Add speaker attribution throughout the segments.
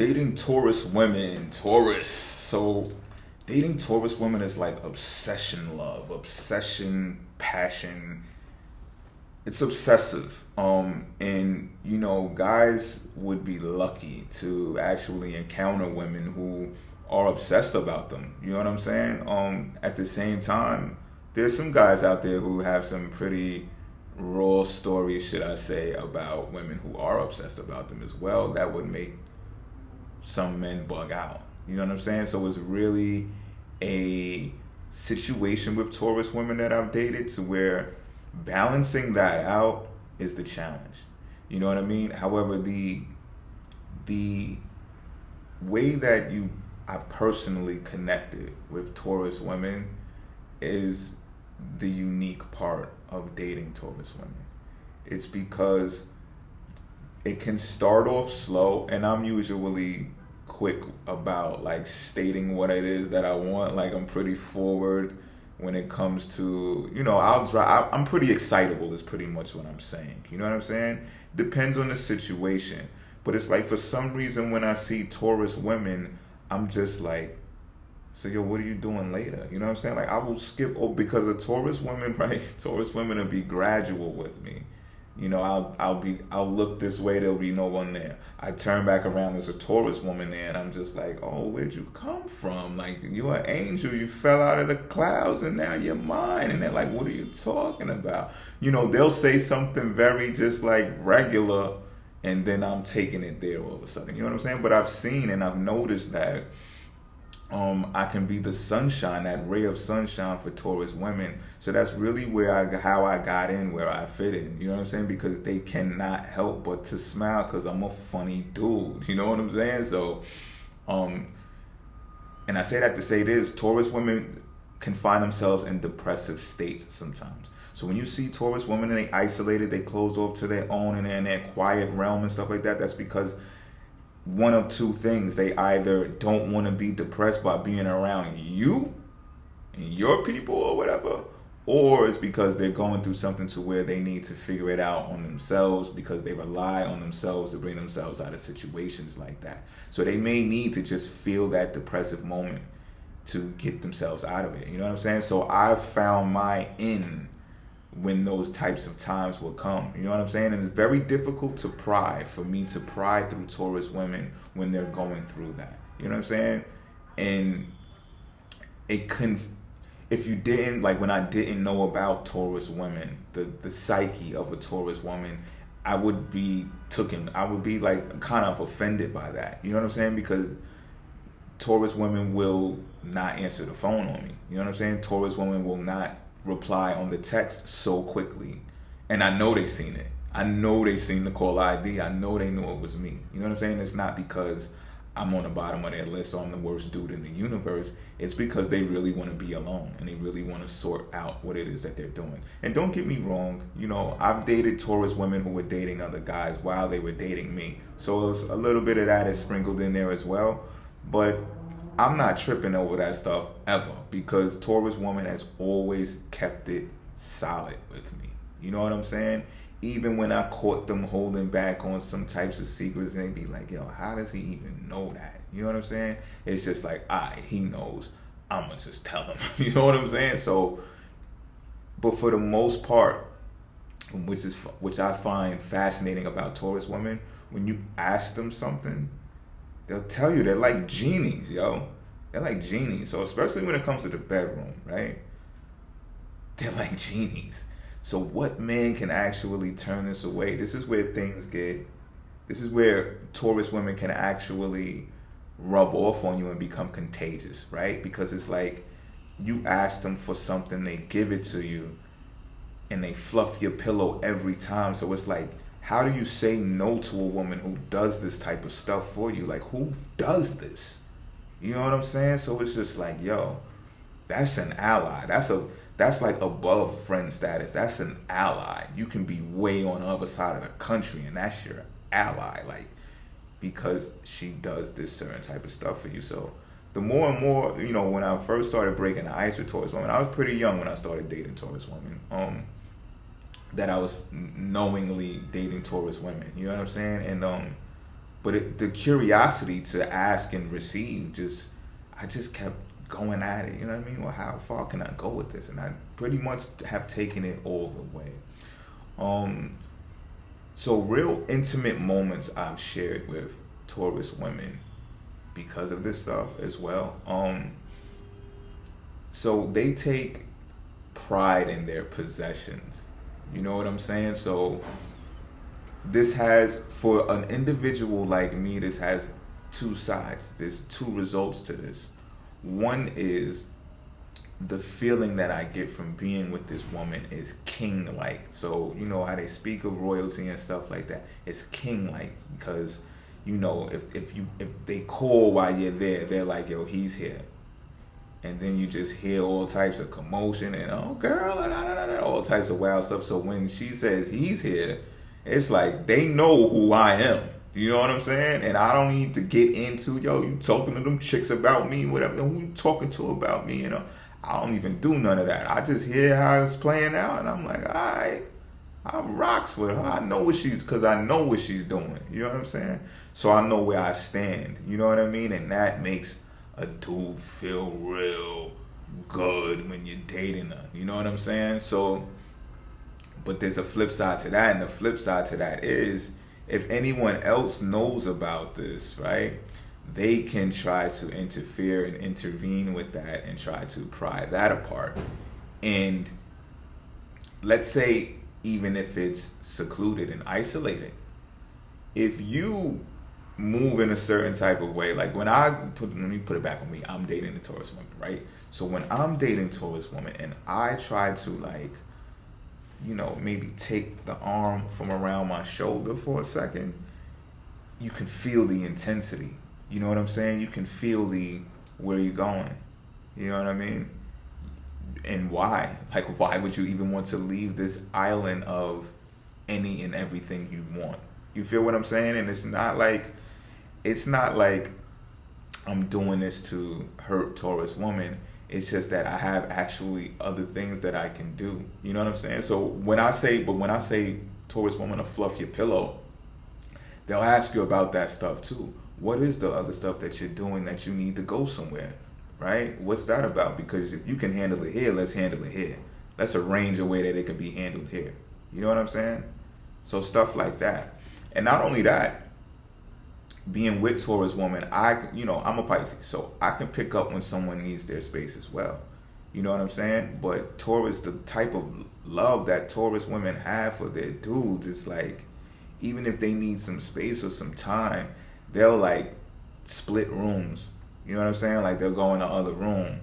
Speaker 1: Dating Taurus women. Taurus. So, dating Taurus women is like obsession love, obsession, passion. It's obsessive. And guys would be lucky to actually encounter women who are obsessed about them. You know what I'm saying? At the same time, there's some guys out there who have some pretty raw stories, should I say, about women who are obsessed about them as well. That would make some men bug out. You know what I'm saying? So it's really a situation with Taurus women that I've dated to where balancing that out is the challenge. You know what I mean? However, the way that I personally connected with Taurus women is the unique part of dating Taurus women. It's because it can start off slow, and I'm usually quick about like stating what it is that I want. Like I'm pretty forward when it comes to, I'm pretty excitable is pretty much what I'm saying. You know what I'm saying? Depends on the situation. But it's like for some reason when I see Taurus women, I'm just like, so yo, what are you doing later? You know what I'm saying? Like I will skip because of Taurus women, right? Taurus women will be gradual with me. I'll look this way, there'll be no one there. I turn back around, there's a Taurus woman there, and I'm just like, oh, where'd you come from? Like, you're an angel, you fell out of the clouds, and now you're mine. And they're like, what are you talking about? They'll say something very just like regular, and then I'm taking it there all of a sudden. You know what I'm saying? But I've seen and I've noticed that I can be the sunshine, that ray of sunshine for Taurus women. So that's really how I got in, where I fit in. You know what I'm saying? Because they cannot help but to smile because I'm a funny dude. You know what I'm saying? So, and I say that to say this: Taurus women can find themselves in depressive states sometimes. So when you see Taurus women and they isolated, they close off to their own and they're in their quiet realm and stuff like that, that's because one of two things: they either don't want to be depressed by being around you and your people or whatever, or it's because they're going through something to where they need to figure it out on themselves because they rely on themselves to bring themselves out of situations like that. So they may need to just feel that depressive moment to get themselves out of it. You know what I'm saying? So I've found my in when those types of times will come. You know what I'm saying? And it's very difficult for me to pry through Taurus women when they're going through that. You know what I'm saying? And if you didn't, like when I didn't know about Taurus women, the psyche of a Taurus woman, I would be like kind of offended by that. You know what I'm saying? Because Taurus women will not answer the phone on me. You know what I'm saying? Taurus women will not reply on the text so quickly. And I know they seen it. I know they seen the call ID. I know they knew it was me. You know what I'm saying? It's not because I'm on the bottom of their list or I'm the worst dude in the universe. It's because they really want to be alone and they really want to sort out what it is that they're doing. And don't get me wrong, I've dated Taurus women who were dating other guys while they were dating me. So a little bit of that is sprinkled in there as well. But I'm not tripping over that stuff ever because Taurus woman has always kept it solid with me. You know what I'm saying? Even when I caught them holding back on some types of secrets, and they be like, yo, how does he even know that? You know what I'm saying? It's just like, he knows. I'm going to just tell him. You know what I'm saying? So, but for the most part, which I find fascinating about Taurus women, when you ask them something, they'll tell you. They're like genies, yo. They're like genies. So especially when it comes to the bedroom, right? They're like genies. So what man can actually turn this away? This is where Taurus women can actually rub off on you and become contagious, right? Because it's like you ask them for something, they give it to you, and they fluff your pillow every time. So it's like, how do you say no to a woman who does this type of stuff for you? Like, who does this? You know what I'm saying? So it's just like, yo, that's an ally. That's like above friend status. That's an ally. You can be way on the other side of the country, and that's your ally. Like, because she does this certain type of stuff for you. So the more and more, when I first started breaking the ice with Taurus women, I was pretty young when I started dating Taurus women. That I was knowingly dating Taurus women. You know what I'm saying? And But the curiosity to ask and receive, I just kept going at it. You know what I mean? Well, how far can I go with this? And I pretty much have taken it all the way. So real intimate moments I've shared with Taurus women because of this stuff as well. So they take pride in their possessions. You know what I'm saying? So this has, for an individual like me, this has two sides. There's two results to this. One is the feeling that I get from being with this woman is king-like. So, you know how they speak of royalty and stuff like that. It's king-like because, you know, if they call while you're there, they're like, yo, he's here. And then you just hear all types of commotion and, oh, girl, all types of wild stuff. So when she says he's here, it's like they know who I am. You know what I'm saying? And I don't need to get into, yo, you talking to them chicks about me, whatever. Who you talking to about me, you know? I don't even do none of that. I just hear how it's playing out, and I'm like, all right, I rocks with her. I know what she's doing. You know what I'm saying? So I know where I stand. You know what I mean? And that makes a dude feel real good when you're dating her. You know what I'm saying? So, but there's a flip side to that, and the flip side to that is, if anyone else knows about this, right, they can try to interfere and intervene with that and try to pry that apart. And let's say, even if it's secluded and isolated, if you move in a certain type of way, like let me put it back on me, I'm dating a Taurus woman, right? So when I'm dating Taurus woman and I try to, like, you know, maybe take the arm from around my shoulder for a second, you can feel the intensity. You know what I'm saying? You can feel where you're going. You know what I mean? And why? Like, why would you even want to leave this island of any and everything you want? You feel what I'm saying? And it's not like I'm doing this to hurt Taurus woman. It's just that I have actually other things that I can do. You know what I'm saying? So when I say Taurus woman to fluff your pillow, they'll ask you about that stuff too. What is the other stuff that you're doing that you need to go somewhere, right? What's that about? Because if you can handle it here, let's handle it here. Let's arrange a way that it can be handled here. You know what I'm saying? So stuff like that. And not only that, being with Taurus woman, I'm a Pisces, so I can pick up when someone needs their space as well. You know what I'm saying? But Taurus, the type of love that Taurus women have for their dudes, it's like, even if they need some space or some time, they'll like split rooms. You know what I'm saying? Like they'll go in the other room.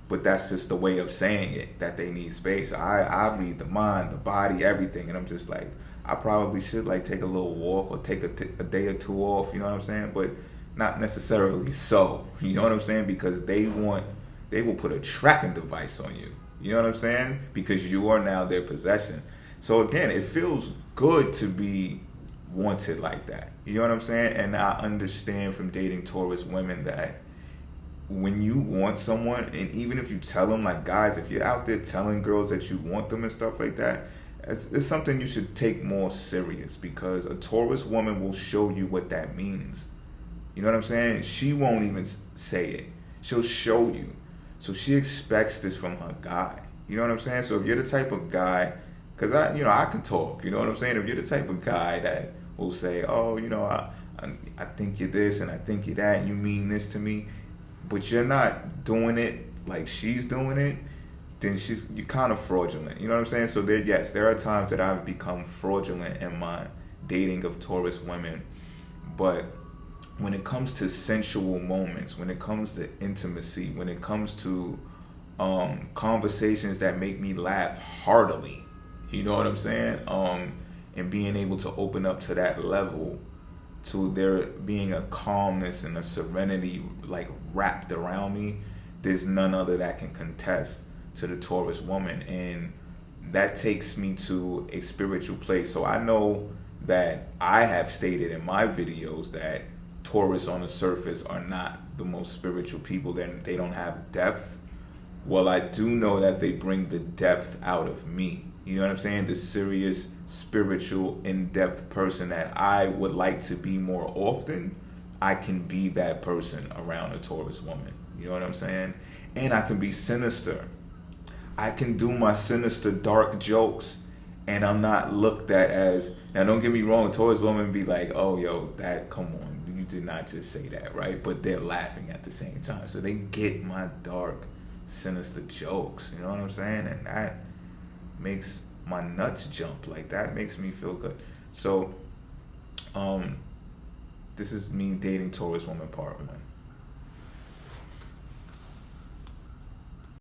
Speaker 1: But that's just the way of saying it, that they need space. I read the mind, the body, everything. And I'm just like, I probably should like take a little walk or take a day or two off. You know what I'm saying? But not necessarily so. You know what I'm saying? Because they will put a tracking device on you. You know what I'm saying? Because you are now their possession. So again, it feels good to be wanted like that. You know what I'm saying? And I understand from dating Taurus women that when you want someone, and even if you tell them, like, guys, if you're out there telling girls that you want them and stuff like that, it's something you should take more serious, because a Taurus woman will show you what that means. You know what I'm saying? She won't even say it. She'll show you. So she expects this from her guy. You know what I'm saying? So if you're the type of guy, because I can talk, you know what I'm saying? If you're the type of guy that will say, oh, I think you're this and I think you're that, and you mean this to me, but you're not doing it like she's doing it, then you're kind of fraudulent. You know what I'm saying? So there are times that I've become fraudulent in my dating of Taurus women. But when it comes to sensual moments, when it comes to intimacy, when it comes to conversations that make me laugh heartily, you know what I'm saying? And being able to open up to that level, to there being a calmness and a serenity like wrapped around me, there's none other that can contest to the Taurus woman. And that takes me to a spiritual place. So I know that I have stated in my videos that Taurus on the surface are not the most spiritual people. They don't have depth. Well, I do know that they bring the depth out of me. You know what I'm saying? The serious, spiritual, in-depth person that I would like to be more often, I can be that person around a Taurus woman. You know what I'm saying? And I can be sinister. I can do my sinister, dark jokes, and I'm not looked at as, now don't get me wrong, Taurus women be like, oh, yo, that, come on, you did not just say that, right? But they're laughing at the same time. So they get my dark, sinister jokes. You know what I'm saying? And that makes my nuts jump. Like, that makes me feel good. So, this is me dating Taurus woman part 1.